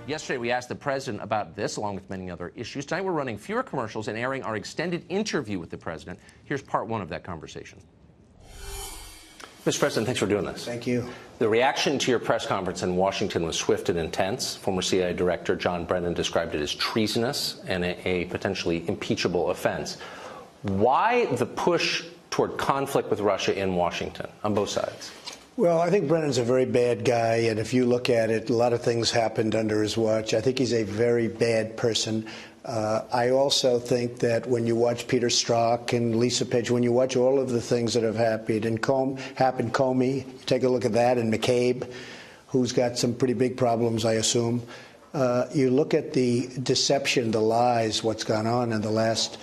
Yesterday, we asked the president about this, along with many other issues. Tonight, we're running fewer commercials and airing our extended interview with the president. Here's part one of that conversation. Mr. President, thanks for doing this. Thank you. The reaction to your press conference in Washington was swift and intense. Former CIA Director John Brennan described it as treasonous and a potentially impeachable offense. Why the push toward conflict with Russia in Washington on both sides? Well, I think Brennan's a very bad guy, and if you look at it, a lot of things happened under his watch. I think he's a very bad person. I also think that when you watch Peter Strzok and Lisa Page, when you watch all of the things that have happened, Comey, take a look at that, and McCabe, who's got some pretty big problems, I assume. You look at the deception, the lies, what's gone on in the last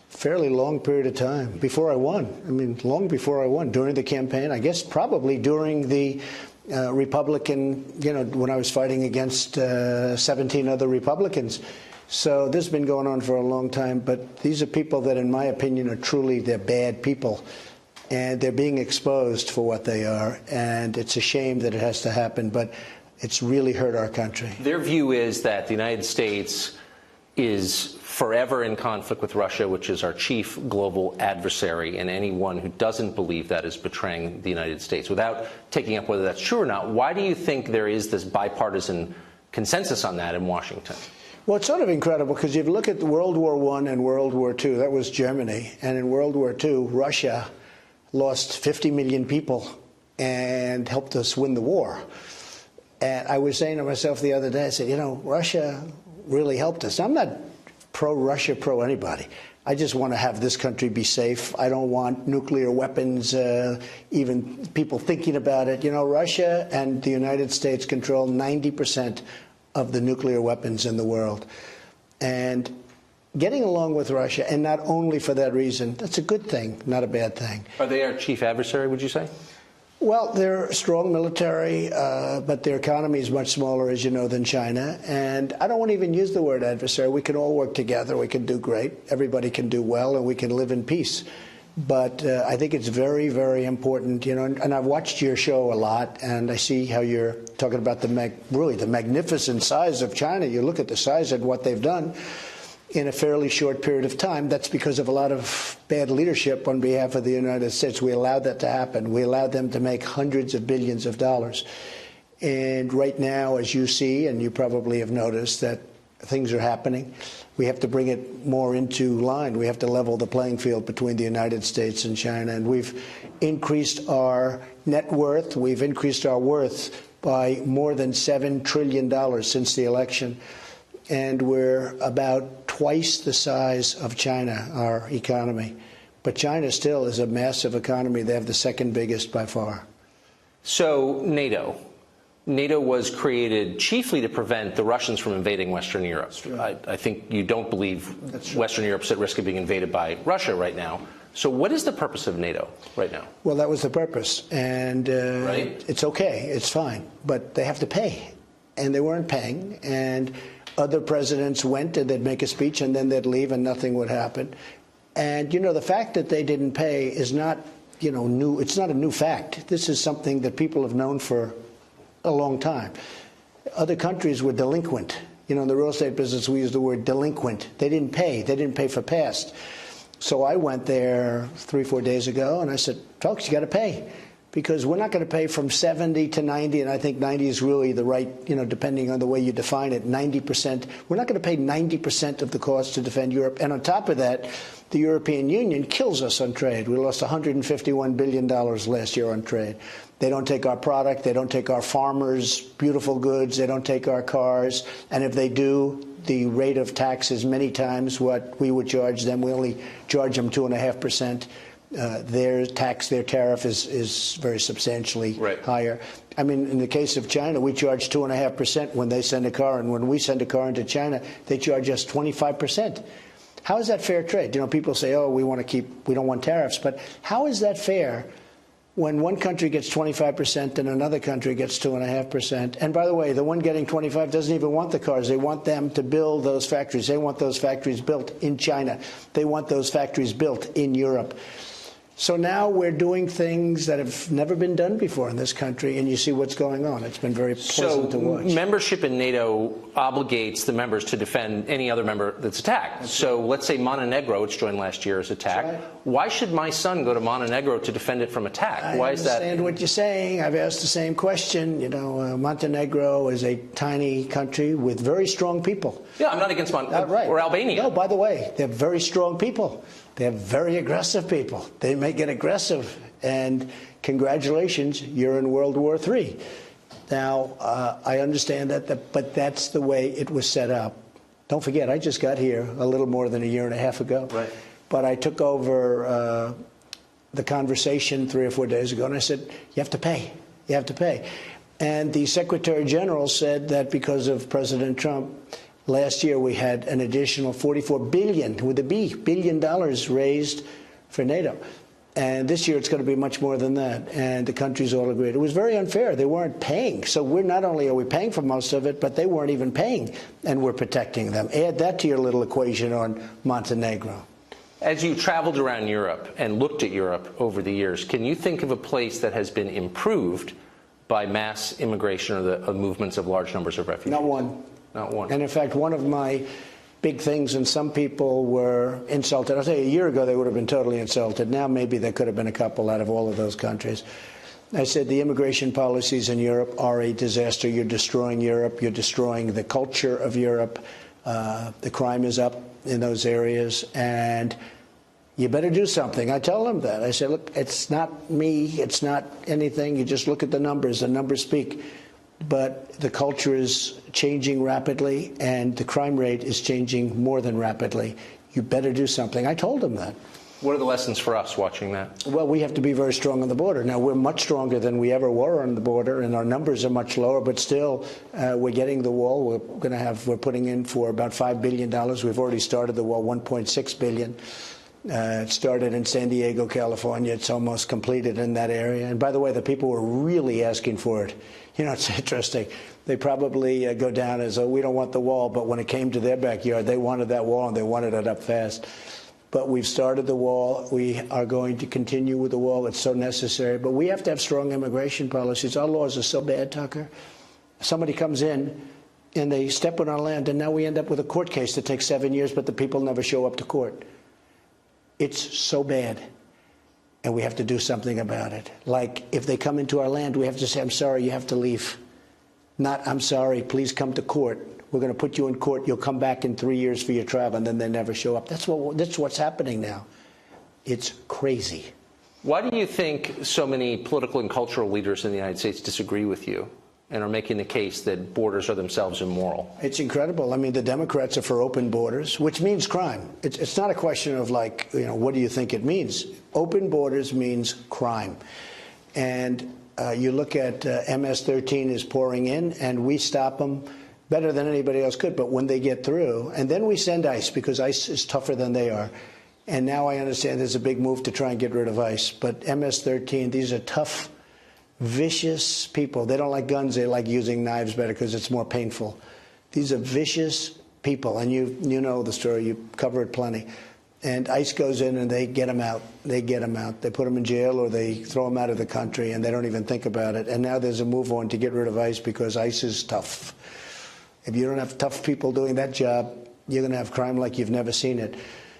fairly long period of time before I won. I mean, long before I won, during the campaign, I guess probably during the Republican, when I was fighting against 17 other Republicans. So this has been going on for a long time, but these are people that, in my opinion, are truly, they're bad people. And they're being exposed for what they are. And it's a shame that it has to happen, but it's really hurt our country. Their view is that the United States is forever in conflict with Russia, which is our chief global adversary, and anyone who doesn't believe that is betraying the United States. Without taking up whether that's true or not, why do you think there is this bipartisan consensus on that in Washington? Well, it's sort of incredible because you look at World War I and World War II, that was Germany, and in World War II, Russia lost 50 million people and helped us win the war. And I was saying to myself the other day, I said, Russia really helped us. I'm not pro-Russia, pro-anybody. I just want to have this country be safe. I don't want nuclear weapons, even people thinking about it. Russia and the United States control 90% of the nuclear weapons in the world. And getting along with Russia, and not only for that reason, that's a good thing, not a bad thing. Are they our chief adversary, would you say? Well, they're a strong military, but their economy is much smaller, as you know, than China. And I don't want to even use the word adversary. We can all work together. We can do great. Everybody can do well, and we can live in peace. But I think it's very, very important, and I've watched your show a lot, and I see how you're talking about the magnificent size of China. You look at the size of what they've done in a fairly short period of time. That's because of a lot of bad leadership on behalf of the United States. We allowed that to happen. We allowed them to make hundreds of billions of dollars. And right now, as you see, and you probably have noticed, that things are happening. We have to bring it more into line. We have to level the playing field between the United States and China. And we've increased our net worth. We've increased our worth by more than $7 trillion since the election. And we're about twice the size of China, our economy. But China still is a massive economy. They have the second biggest by far. So NATO was created chiefly to prevent the Russians from invading Western Europe. I think you don't believe Western Europe's at risk of being invaded by Russia right now. So what is the purpose of NATO right now? Well, that was the purpose. And right? It's okay. It's fine. But they have to pay. And they weren't paying. And other presidents went and they'd make a speech and then they'd leave and nothing would happen. And, the fact that they didn't pay is not, new. It's not a new fact. This is something that people have known for a long time. Other countries were delinquent. In the real estate business, we use the word delinquent. They didn't pay. They didn't pay for past. So I went there 3-4 days ago and I said, folks, you got to pay. Because we're not going to pay from 70 to 90, and I think 90 is really the right, depending on the way you define it, 90%. We're not going to pay 90% of the cost to defend Europe. And on top of that, the European Union kills us on trade. We lost $151 billion last year on trade. They don't take our product. They don't take our farmers' beautiful goods. They don't take our cars. And if they do, the rate of tax is many times what we would charge them. We only charge them 2.5%. Their tariff is very substantially higher. I mean, in the case of China, we charge 2.5% when they send a car, and when we send a car into China, they charge us 25%. How is that fair trade? People say, oh, we don't want tariffs, but how is that fair when one country gets 25% and another country gets 2.5%? And by the way, the one getting 25 doesn't even want the cars. They want them to build those factories. They want those factories built in China. They want those factories built in Europe. So now we're doing things that have never been done before in this country, and you see what's going on. It's been very pleasant to watch. Membership in NATO obligates the members to defend any other member that's attacked. So let's say Montenegro, which joined last year, is attacked. Right. Why should my son go to Montenegro to defend it from attack? Why is that? I understand what you're saying. I've asked the same question. You know, Montenegro is a tiny country with very strong people. Yeah, I'm not against Montenegro or Albania. No, by the way, they're very strong people. They're very aggressive people. They may get aggressive, and congratulations, you're in World War III. Now, I understand that, but that's the way it was set up. Don't forget, I just got here a little more than a year and a half ago. Right. But I took over the conversation 3 or 4 days ago, and I said, you have to pay. You have to pay. And the Secretary General said that because of President Trump, last year we had an additional $44 billion, with a B, billion dollars raised for NATO. And this year it's going to be much more than that. And the countries all agreed. It was very unfair. They weren't paying. So we're not only are we paying for most of it, but they weren't even paying, and we're protecting them. Add that to your little equation on Montenegro. As you traveled around Europe and looked at Europe over the years, can you think of a place that has been improved by mass immigration or the movements of large numbers of refugees? Not one. Not one. And in fact, one of my big things, and some people were insulted. I'll tell you, a year ago they would have been totally insulted. Now maybe there could have been a couple out of all of those countries. I said the immigration policies in Europe are a disaster. You're destroying Europe. You're destroying the culture of Europe. The crime is up in those areas, and you better do something. I tell them that. I say, look, it's not me. It's not anything. You just look at the numbers. The numbers speak. But the culture is changing rapidly, and the crime rate is changing more than rapidly. You better do something. I told them that. What are the lessons for us watching that? Well, we have to be very strong on the border. Now, we're much stronger than we ever were on the border, and our numbers are much lower, but still, we're getting the wall. We're putting in for about $5 billion. We've already started the wall, $1.6 billion. It started in San Diego, California. It's almost completed in that area. And by the way, the people were really asking for it. You know, it's interesting. They probably go down as, oh, we don't want the wall. But when it came to their backyard, they wanted that wall, and they wanted it up fast. But we've started the wall. We are going to continue with the wall. It's so necessary. But we have to have strong immigration policies. Our laws are so bad, Tucker. Somebody comes in, and they step on our land, and now we end up with a court case that takes 7 years, but the people never show up to court. It's so bad, and we have to do something about it. Like, if they come into our land, we have to say, I'm sorry, you have to leave. Not, I'm sorry, please come to court. We're going to put you in court. You'll come back in 3 years for your trial, and then they never show up. That's what's happening now. It's crazy. Why do you think so many political and cultural leaders in the United States disagree with you and are making the case that borders are themselves immoral? It's incredible. I mean, the Democrats are for open borders, which means crime. It's not a question of, like, you know, what do you think it means? Open borders means crime. And you look at MS-13 is pouring in, and we stop them better than anybody else could. But when they get through, and then we send ICE, because ICE is tougher than they are. And now I understand there's a big move to try and get rid of ICE. But MS-13, these are tough, vicious people. They don't like guns. They like using knives better because it's more painful. These are vicious people, and you know the story. You cover it plenty. And ICE goes in and they get them out. They get them out. They put them in jail, or they throw them out of the country, and they don't even think about it. And now there's a move on to get rid of ICE because ICE is tough. If you don't have tough people doing that job, you're going to have crime like you've never seen it.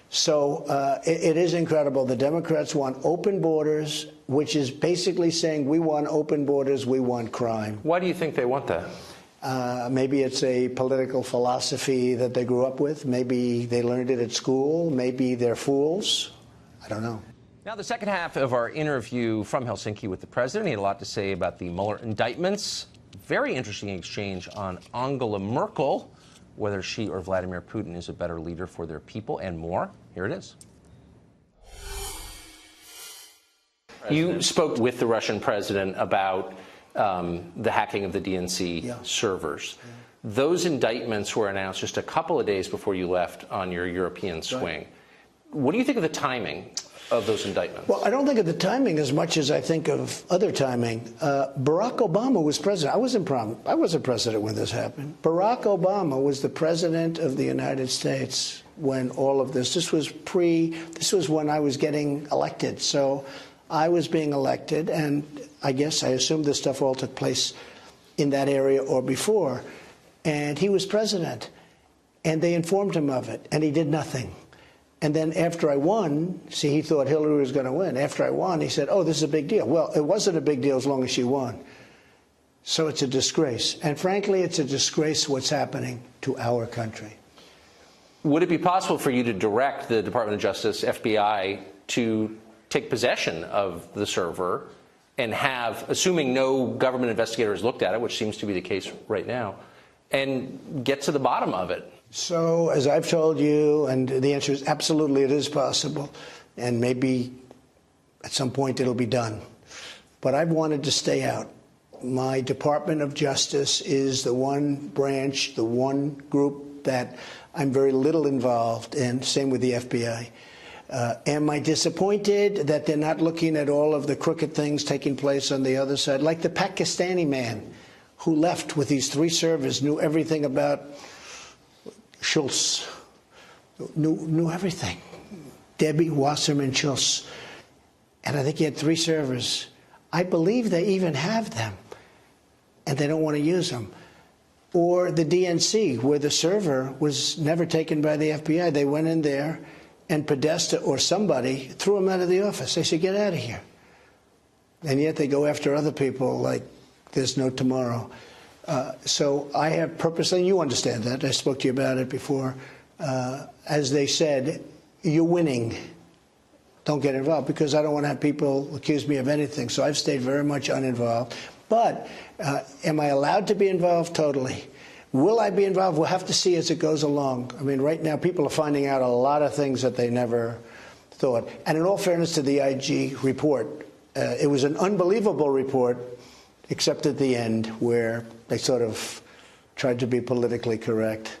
So it is incredible. The Democrats want open borders, which is basically saying we want open borders, we want crime. Why do you think they want that? Maybe it's a political philosophy that they grew up with. Maybe they learned it at school. Maybe they're fools. I don't know. Now, the second half of our interview from Helsinki with the president, he had a lot to say about the Mueller indictments. Very interesting exchange on Angela Merkel, whether she or Vladimir Putin is a better leader for their people, and more. Here it is. You spoke with the Russian president about the hacking of the DNC servers. Those indictments were announced just a couple of days before you left on your European swing. What do you think of the timing of those indictments? Well, I don't think of the timing as much as I think of other timing. Barack Obama was president. I wasn't president when this happened. Barack Obama was the president of the United States when all of this was when I was getting elected. So I was being elected, and I assumed this stuff all took place in that area or before. And he was president, and they informed him of it, and he did nothing. And then after I won, see, he thought Hillary was going to win. After I won, he said, oh, this is a big deal. Well, it wasn't a big deal as long as she won. So it's a disgrace. And frankly, it's a disgrace what's happening to our country. Would it be possible for you to direct the Department of Justice, FBI, to take possession of the server and have, assuming no government investigator has looked at it, which seems to be the case right now, and get to the bottom of it? So, as I've told you, and the answer is absolutely, it is possible, and maybe at some point it'll be done. But I've wanted to stay out. My Department of Justice is the one branch, the one group that I'm very little involved in, same with the FBI. Am I disappointed that they're not looking at all of the crooked things taking place on the other side? Like the Pakistani man who left with these 3 servers, knew everything about Schultz, knew everything. Debbie Wasserman Schultz. And I think he had 3 servers. I believe they even have them, and they don't want to use them. Or the DNC, where the server was never taken by the FBI. They went in there, and Podesta or somebody threw him out of the office. They said, get out of here. And yet they go after other people like there's no tomorrow. So I have purposely, and you understand that, I spoke to you about it before, as they said, you're winning. Don't get involved, because I don't want to have people accuse me of anything. So I've stayed very much uninvolved. But am I allowed to be involved? Totally. Will I be involved? We'll have to see as it goes along. I mean, right now people are finding out a lot of things that they never thought. And in all fairness to the IG report, it was an unbelievable report, except at the end where they sort of tried to be politically correct.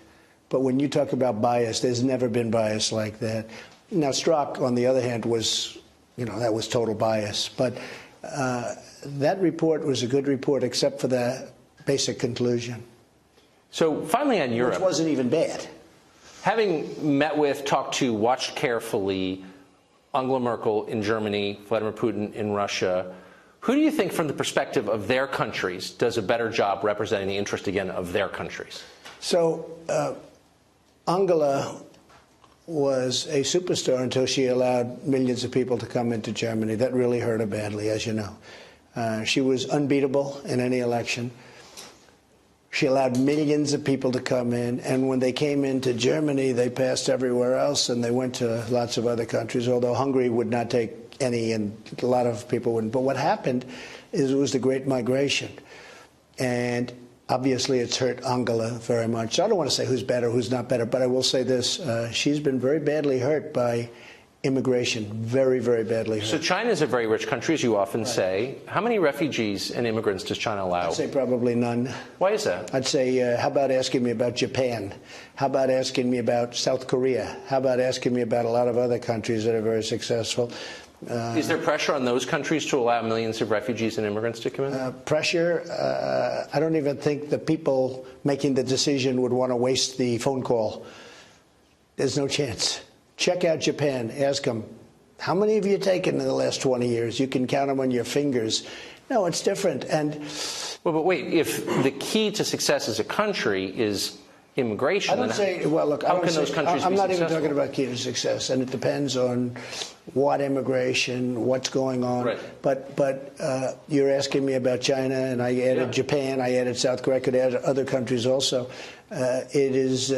But when you talk about bias, there's never been bias like that. Now, Strzok, on the other hand, was, that was total bias. But that report was a good report, except for the basic conclusion. So finally on Europe. Which wasn't even bad. Having met with, talked to, watched carefully Angela Merkel in Germany, Vladimir Putin in Russia, who do you think, from the perspective of their countries, does a better job representing the interest, again, of their countries? So Angela was a superstar until she allowed millions of people to come into Germany. That really hurt her badly, as you know. She was unbeatable in any election. She allowed millions of people to come in, and when they came into Germany, they passed everywhere else, and they went to lots of other countries, although Hungary would not take any, and a lot of people wouldn't. But what happened is it was the Great Migration, and obviously it's hurt Angela very much. So I don't want to say who's better, who's not better, but I will say this. She's been very badly hurt by immigration, very, very badly hurt. So China is a very rich country, as you often say. How many refugees and immigrants does China allow? I'd say probably none. Why is that? I'd say, how about asking me about Japan? How about asking me about South Korea? How about asking me about a lot of other countries that are very successful? Is there pressure on those countries to allow millions of refugees and immigrants to come in? Pressure? I don't even think the people making the decision would want to waste the phone call. There's no chance. Check out Japan. Ask them, how many have you taken in the last 20 years? You can count them on your fingers. No, it's different. And well, but wait, if the key to success as a country is immigration, I don't say, well, look, how can those countries I'm be not successful? even talking about key to success, and it depends on what immigration, what's going on. Right. But you're asking me about China, and I added Japan, I added South Korea, I could add other countries also. It is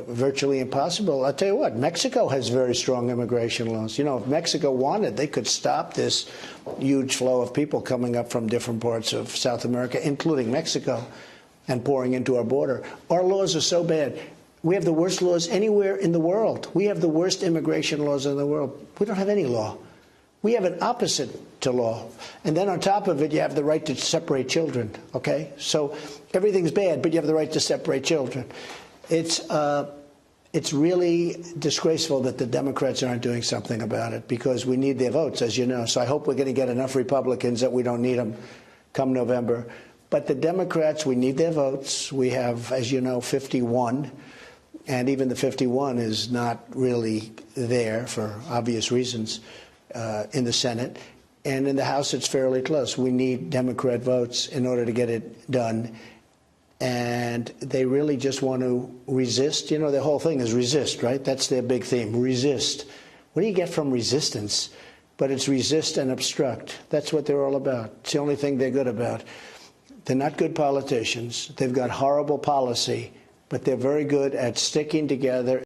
virtually impossible. I'll tell you what, Mexico has very strong immigration laws. You know, if Mexico wanted, they could stop this huge flow of people coming up from different parts of South America, including Mexico, and pouring into our border. Our laws are so bad. We have the worst laws anywhere in the world. We have the worst immigration laws in the world. We don't have any law. We have an opposite to law. And then on top of it, you have the right to separate children, okay? So everything's bad, but you have the right to separate children. It's it's really disgraceful that the Democrats aren't doing something about it, because we need their votes, as you know. So I hope we're going to get enough Republicans that we don't need them come November. But the Democrats, we need their votes. We have, as you know, 51. And even the 51 is not really there for obvious reasons in the Senate. And in the House, it's fairly close. We need Democrat votes in order to get it done. And they really just want to resist. You know, the whole thing is resist, right? That's their big theme, resist. What do you get from resistance? But it's resist and obstruct. That's what they're all about. It's the only thing they're good about. They're not good politicians. They've got horrible policy, but they're very good at sticking together